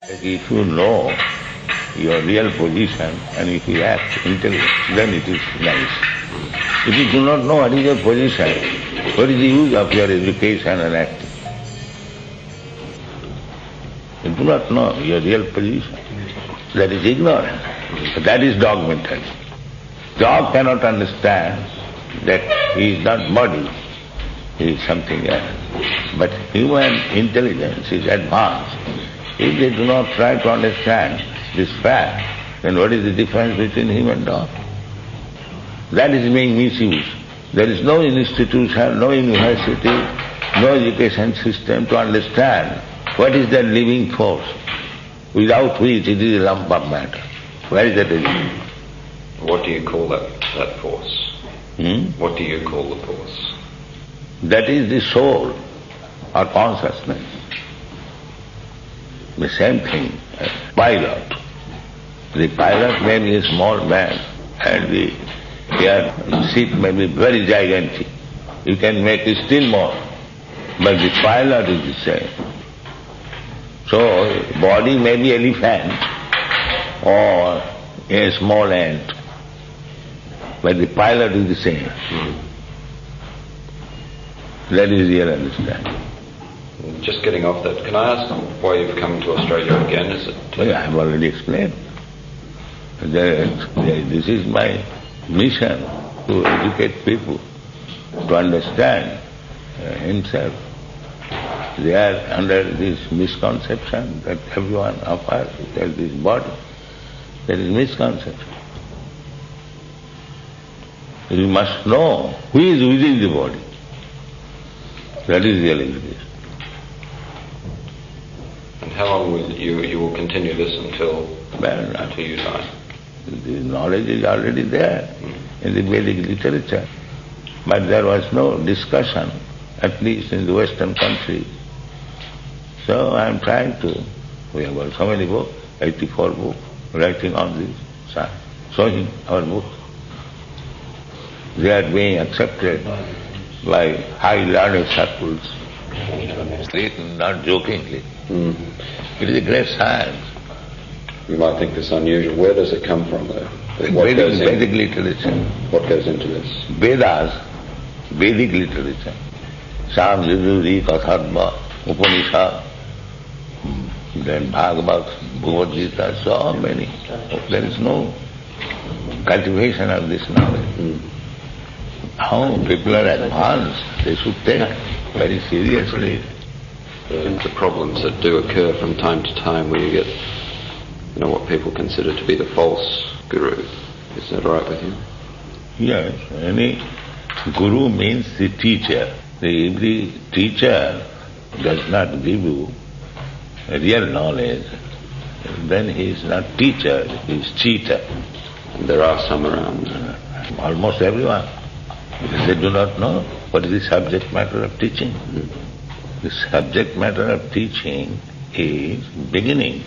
If you know your real position and if you act intelligently, then it is nice. If you do not know what is your position, what is the use of your education and acting? You do not know your real position. That is ignorance. That is dogmatism. Dog cannot understand that he is not body, he is something else. But human intelligence is advanced. If they do not try to understand this fact, then what is the difference between him and dog? That is being misused. There is no institution, no university, no education system to understand what is that living force, without which it is a lump of matter. Where is that living? What do you call that force? What do you call the force? That is the soul or consciousness. The same thing as pilot. The pilot may be a small man and the ship may be very gigantic. You can make it still more. But the pilot is the same. So body may be elephant or a small ant, but the pilot is the same. That is your understanding. Just getting off that, can I ask why you've come to Australia again? Is it? Well, I have already explained. This is my mission, to educate people to understand himself. They are under this misconception that everyone of us has this body. That is misconception. You must know who is within the body. That is real education. And how long will you will continue this until you die? The knowledge is already there in the Vedic literature. But there was no discussion, at least in the Western countries. So I am trying to, we have got so many books, 84 books, writing on this side, showing our books. They are being accepted by high learned circles, not jokingly. It is a great science. You might think this unusual. Where does it come from, though? Vedic literature. What goes into this? Vedas, Vedic literature. Sam, Yajurveda, Katharma, Upanishad, then Bhagavad, Bhagavad Gita, so many. There is no cultivation of this knowledge. How people are advanced, they should take very seriously. The problems that do occur from time to time where you get, what people consider to be the false guru. Is that right with you? Yes, any guru means the teacher. If the teacher does not give you real knowledge, then he is not teacher, he is cheater. And there are some around. Almost everyone. Because they do not know what is the subject matter of teaching. The subject matter of teaching is beginning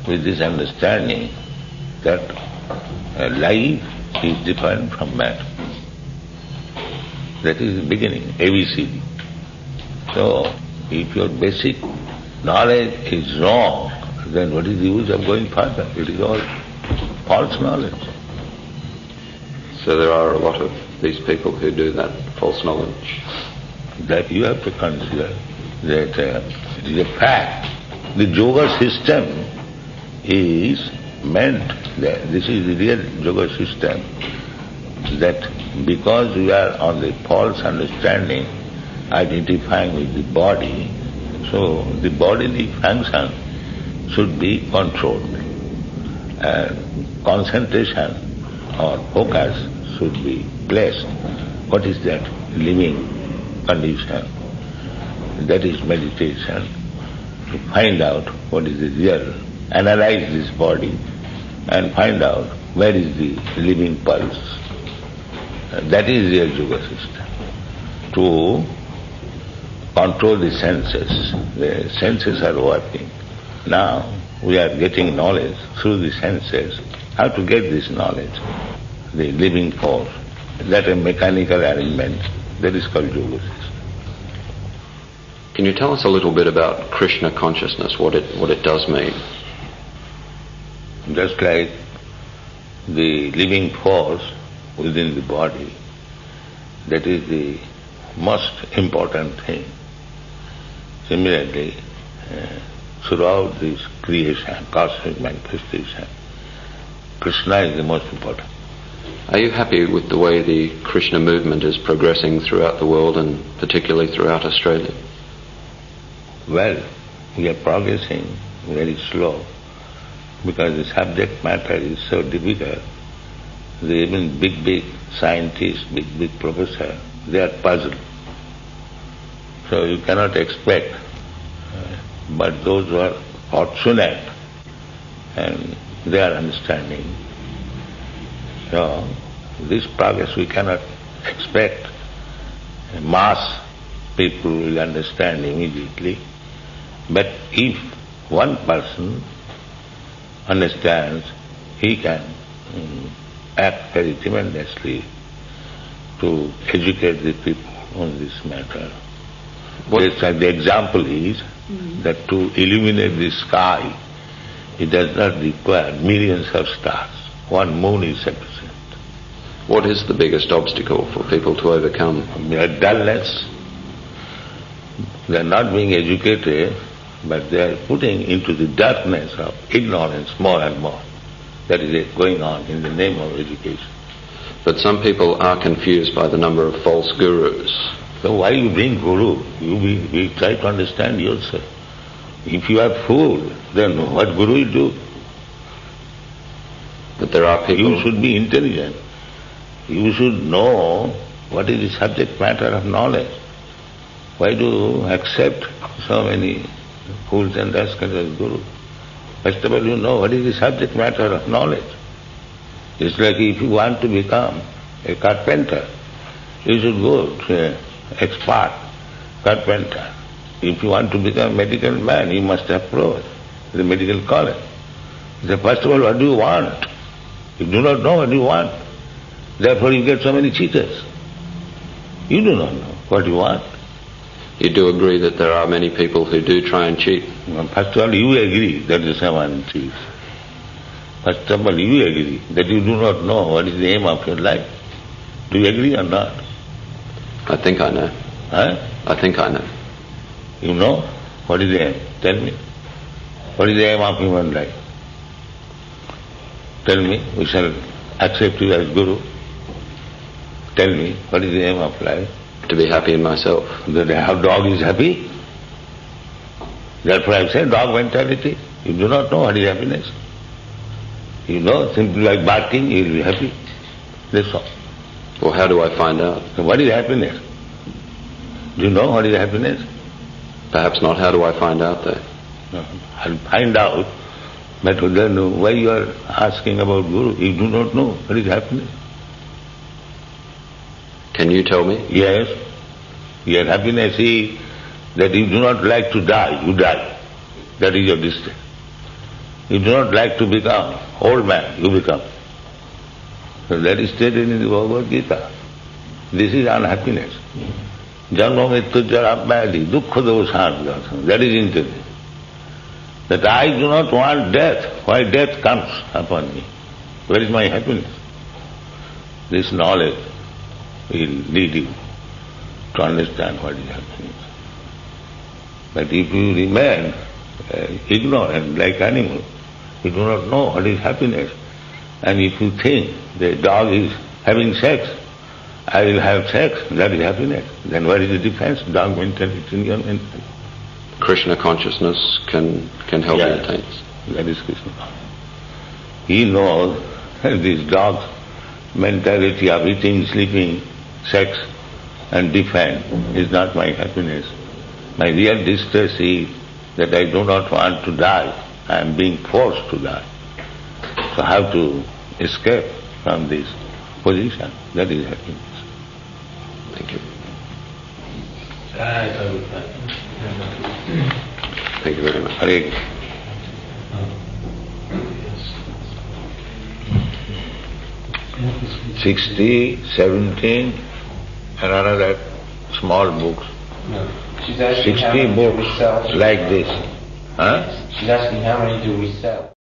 with this understanding that life is different from matter. That is the beginning, ABCD. So, if your basic knowledge is wrong, then what is the use of going further? It is all false knowledge. So there are a lot of these people who do that false knowledge. That you have to consider that it is a fact. The yoga system is meant that this is the real yoga system, that because we are on the false understanding, identifying with the body, so the bodily function should be controlled. Concentration or focus should be placed. What is that living condition? That is meditation. To find out what is the real, analyze this body and find out where is the living pulse. That is real yoga system. To control the senses are working. Now we are getting knowledge through the senses. How to get this knowledge? The living force. That a mechanical arrangement. That is called yoga system. Can you tell us a little bit about Krishna consciousness, what it does mean? just like the living force within the body, that is the most important thing. Similarly, throughout this creation, cosmic manifestation, Krishna is the most important. Are you happy with the way the Krishna movement is progressing throughout the world and particularly throughout Australia? Well, we are progressing very slow because the subject matter is so difficult. Even big scientists, big professors, they are puzzled. So you cannot expect, but those who are fortunate and they are understanding. So this progress we cannot expect. Mass people will understand immediately. But if one person understands, he can act very tremendously to educate the people on this matter. The example is that to illuminate the sky, it does not require millions of stars. One moon is sufficient. What is the biggest obstacle for people to overcome? Their dullness. They are not being educated, but they are putting into the darkness of ignorance more and more. That is going on in the name of education. But some people are confused by the number of false gurus. So why you bring guru? You try to understand yourself. If you are fool, then what guru will do? But there are people... You should be intelligent. You should know what is the subject matter of knowledge. Why do you accept so many fools and rascals as guru? First of all, you know what is the subject matter of knowledge. It's like if you want to become a carpenter, you should go to an expert carpenter. If you want to become a medical man, you must approach the medical college. So first of all, what do you want? You do not know what you want. Therefore you get so many cheaters. You do not know what you want. You do agree that there are many people who do try and cheat? First of all, you agree that someone cheats. First of all, you agree that you do not know what is the aim of your life. Do you agree or not? I think I know. Huh? I think I know. You know? What is the aim? Tell me. What is the aim of human life? Tell me. We shall accept you as guru. Tell me, what is the aim of life? To be happy in myself. That how dog is happy? Therefore I say dog mentality. You do not know what is happiness. You know, simply like barking, you will be happy. That's all. Well, how do I find out? So what is happiness? Do you know what is happiness? Perhaps not. How do I find out though? No, I'll find out. But then why you are asking about Guru? You do not know what is happiness. Can you tell me? Yes. Your happiness is that you do not like to die, you die. That is your distress. You do not like to become old man, you become. So that is stated in the Bhagavad Gita. This is unhappiness. Janma mrityu jara vyadhi dukkha doshan. That is intelligence. That I do not want death. Why death comes upon me? Where is my happiness? This knowledge will lead you to understand what is happiness. But if you remain ignorant like animal, you do not know what is happiness. And if you think the dog is having sex, I will have sex, that is happiness. Then what is the difference? Dog mentality and your mentality. Krishna consciousness can help you attain this. That is Krishna. He knows this dog's mentality of eating, sleeping, sex and defend is not my happiness. My real distress is that I do not want to die. I am being forced to die. So I have to escape from this position. That is happiness. Thank you. Thank you very much. Hare. 60, 17, and another small books. No. She's asking 60 how many books do we sell? like this. Huh? She's asking how many do we sell?